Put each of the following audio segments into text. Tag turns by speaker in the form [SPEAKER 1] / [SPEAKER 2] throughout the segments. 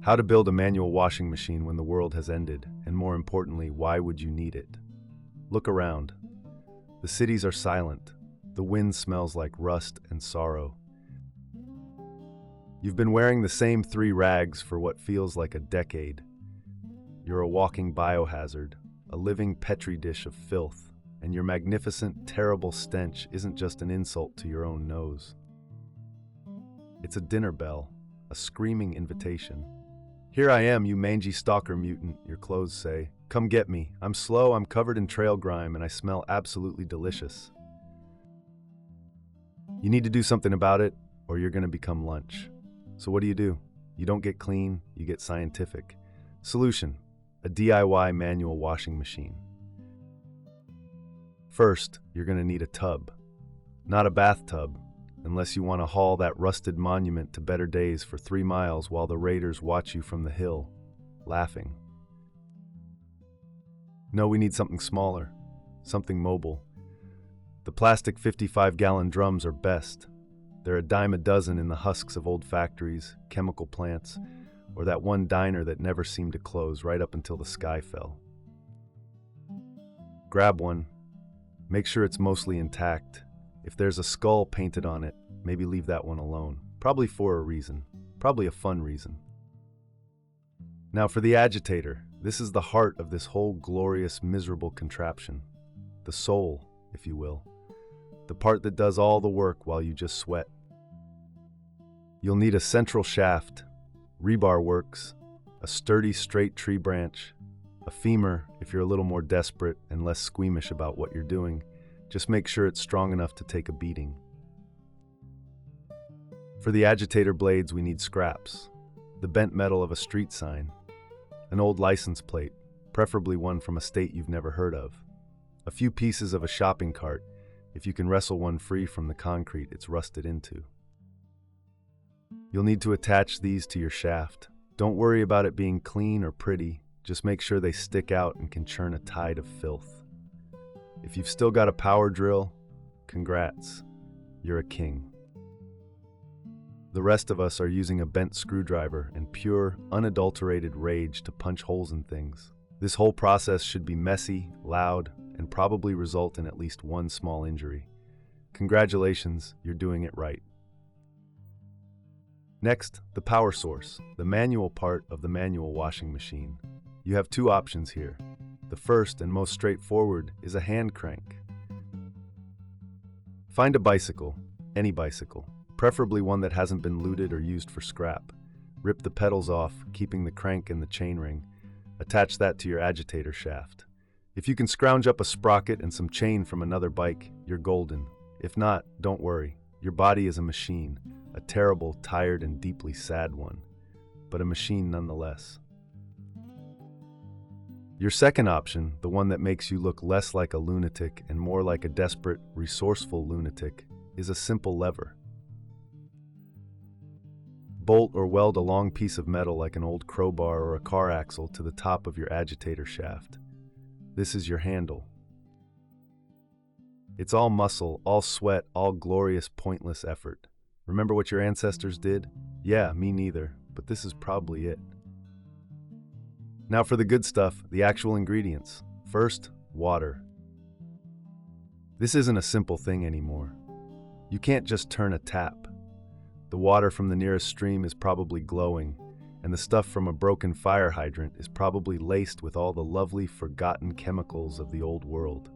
[SPEAKER 1] How to build a manual washing machine when the world has ended, and more importantly, why would you need it? Look around. The cities are silent. The wind smells like rust and sorrow. You've been wearing the same 3 rags for what feels like a decade. You're a walking biohazard, a living petri dish of filth, and your magnificent, terrible stench isn't just an insult to your own nose. It's a dinner bell, a screaming invitation. Here I am, you mangy stalker mutant, your clothes say. Come get me. I'm slow, I'm covered in trail grime, and I smell absolutely delicious. You need to do something about it, or you're going to become lunch. So what do? You don't get clean, you get scientific. Solution: a DIY manual washing machine. First, you're going to need a tub. Not a bathtub, unless you want to haul that rusted monument to better days for 3 miles while the raiders watch you from the hill, laughing. No, we need something smaller, something mobile. The plastic 55-gallon drums are best. They're a dime a dozen in the husks of old factories, chemical plants, or that one diner that never seemed to close right up until the sky fell. Grab one. Make sure it's mostly intact. If there's a skull painted on it, maybe leave that one alone. Probably for a reason. Probably a fun reason. Now for the agitator. This is the heart of this whole glorious, miserable contraption. The soul, if you will. The part that does all the work while you just sweat. You'll need a central shaft, rebar works, a sturdy straight tree branch, a femur if you're a little more desperate and less squeamish about what you're doing. Just make sure it's strong enough to take a beating. For the agitator blades, we need scraps, the bent metal of a street sign, an old license plate, preferably one from a state you've never heard of, a few pieces of a shopping cart, if you can wrestle one free from the concrete it's rusted into. You'll need to attach these to your shaft. Don't worry about it being clean or pretty, just make sure they stick out and can churn a tide of filth. If you've still got a power drill, congrats, you're a king. The rest of us are using a bent screwdriver and pure, unadulterated rage to punch holes in things. This whole process should be messy, loud, and probably result in at least one small injury. Congratulations, you're doing it right. Next, the power source, the manual part of the manual washing machine. You have 2 options here. The first and most straightforward is a hand crank. Find a bicycle, any bicycle, preferably one that hasn't been looted or used for scrap. Rip the pedals off, keeping the crank and the chainring. Attach that to your agitator shaft. If you can scrounge up a sprocket and some chain from another bike, you're golden. If not, don't worry. Your body is a machine, a terrible, tired, and deeply sad one, but a machine nonetheless. Your second option, the one that makes you look less like a lunatic and more like a desperate, resourceful lunatic, is a simple lever. Bolt or weld a long piece of metal like an old crowbar or a car axle to the top of your agitator shaft. This is your handle. It's all muscle, all sweat, all glorious, pointless effort. Remember what your ancestors did? Yeah, me neither, but this is probably it. Now for the good stuff, the actual ingredients. First, water. This isn't a simple thing anymore. You can't just turn a tap. The water from the nearest stream is probably glowing, and the stuff from a broken fire hydrant is probably laced with all the lovely, forgotten chemicals of the old world.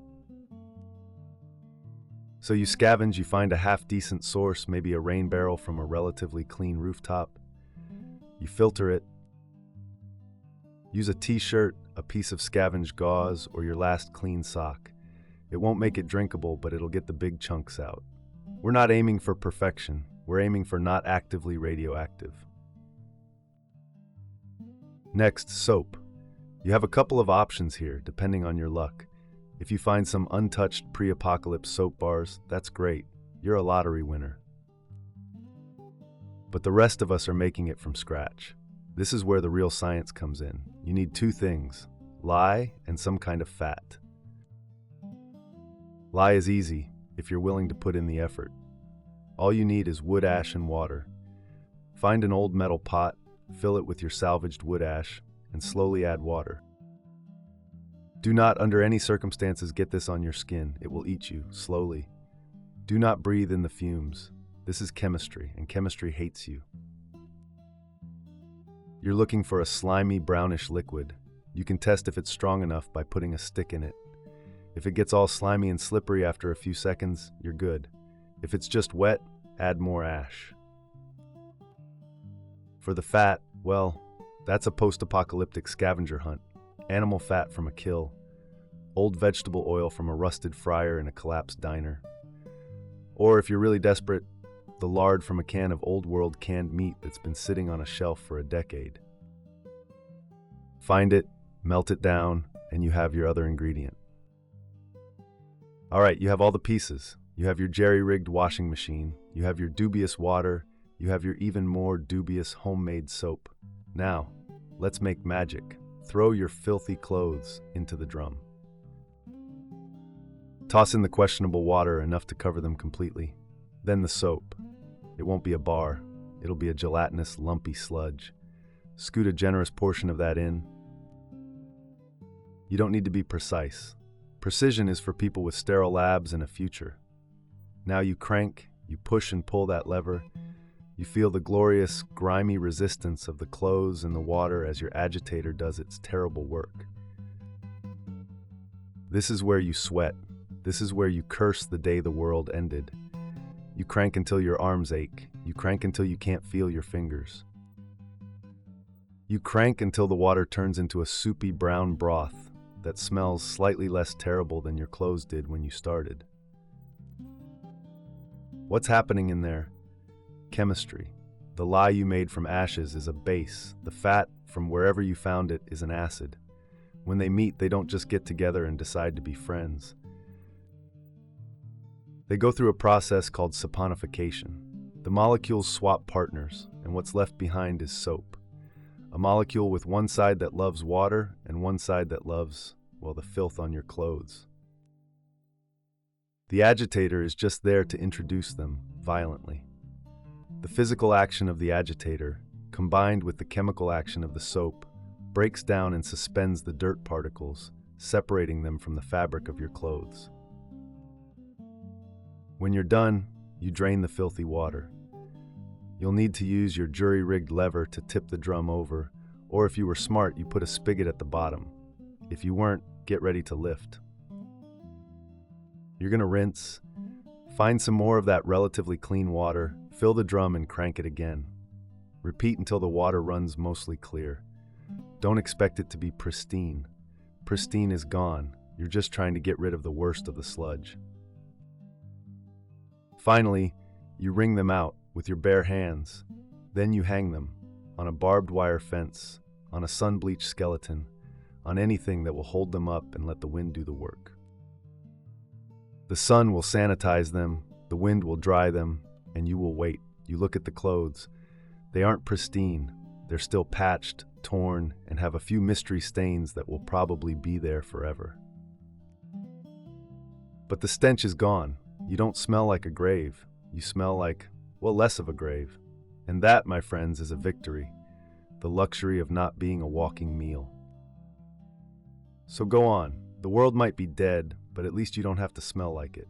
[SPEAKER 1] So you scavenge, you find a half-decent source, maybe a rain barrel from a relatively clean rooftop. You filter it. Use a t-shirt, a piece of scavenged gauze, or your last clean sock. It won't make it drinkable, but it'll get the big chunks out. We're not aiming for perfection. We're aiming for not actively radioactive. Next, soap. You have a couple of options here, depending on your luck. If you find some untouched pre-apocalypse soap bars, that's great. You're a lottery winner. But the rest of us are making it from scratch. This is where the real science comes in. You need 2 things, lye and some kind of fat. Lye is easy if you're willing to put in the effort. All you need is wood ash and water. Find an old metal pot, fill it with your salvaged wood ash, and slowly add water. Do not, under any circumstances, get this on your skin. It will eat you, slowly. Do not breathe in the fumes. This is chemistry, and chemistry hates you. You're looking for a slimy, brownish liquid. You can test if it's strong enough by putting a stick in it. If it gets all slimy and slippery after a few seconds, you're good. If it's just wet, add more ash. For the fat, well, that's a post-apocalyptic scavenger hunt. Animal fat from a kill. Old vegetable oil from a rusted fryer in a collapsed diner. Or if you're really desperate, the lard from a can of old-world canned meat that's been sitting on a shelf for a decade. Find it, melt it down, and you have your other ingredient. All right, you have all the pieces. You have your jerry-rigged washing machine. You have your dubious water. You have your even more dubious homemade soap. Now, let's make magic. Throw your filthy clothes into the drum. Toss in the questionable water enough to cover them completely. Then the soap. It won't be a bar. It'll be a gelatinous, lumpy sludge. Scoot a generous portion of that in. You don't need to be precise. Precision is for people with sterile labs and a future. Now you crank, you push and pull that lever. You feel the glorious, grimy resistance of the clothes and the water as your agitator does its terrible work. This is where you sweat. This is where you curse the day the world ended. You crank until your arms ache. You crank until you can't feel your fingers. You crank until the water turns into a soupy brown broth that smells slightly less terrible than your clothes did when you started. What's happening in there? Chemistry. The lye you made from ashes is a base. The fat from wherever you found it is an acid. When they meet, they don't just get together and decide to be friends. They go through a process called saponification. The molecules swap partners, and what's left behind is soap. A molecule with one side that loves water and one side that loves, well, the filth on your clothes. The agitator is just there to introduce them violently. The physical action of the agitator, combined with the chemical action of the soap, breaks down and suspends the dirt particles, separating them from the fabric of your clothes. When you're done, you drain the filthy water. You'll need to use your jury-rigged lever to tip the drum over, or if you were smart, you put a spigot at the bottom. If you weren't, get ready to lift. You're gonna rinse, find some more of that relatively clean water, fill the drum and crank it again. Repeat until the water runs mostly clear. Don't expect it to be pristine. Pristine is gone. You're just trying to get rid of the worst of the sludge. Finally, you wring them out with your bare hands. Then you hang them on a barbed wire fence, on a sun-bleached skeleton, on anything that will hold them up and let the wind do the work. The sun will sanitize them, the wind will dry them, and you will wait. You look at the clothes. They aren't pristine. They're still patched, torn, and have a few mystery stains that will probably be there forever. But the stench is gone. You don't smell like a grave. You smell like, well, less of a grave. And that, my friends, is a victory. The luxury of not being a walking meal. So go on. The world might be dead, but at least you don't have to smell like it.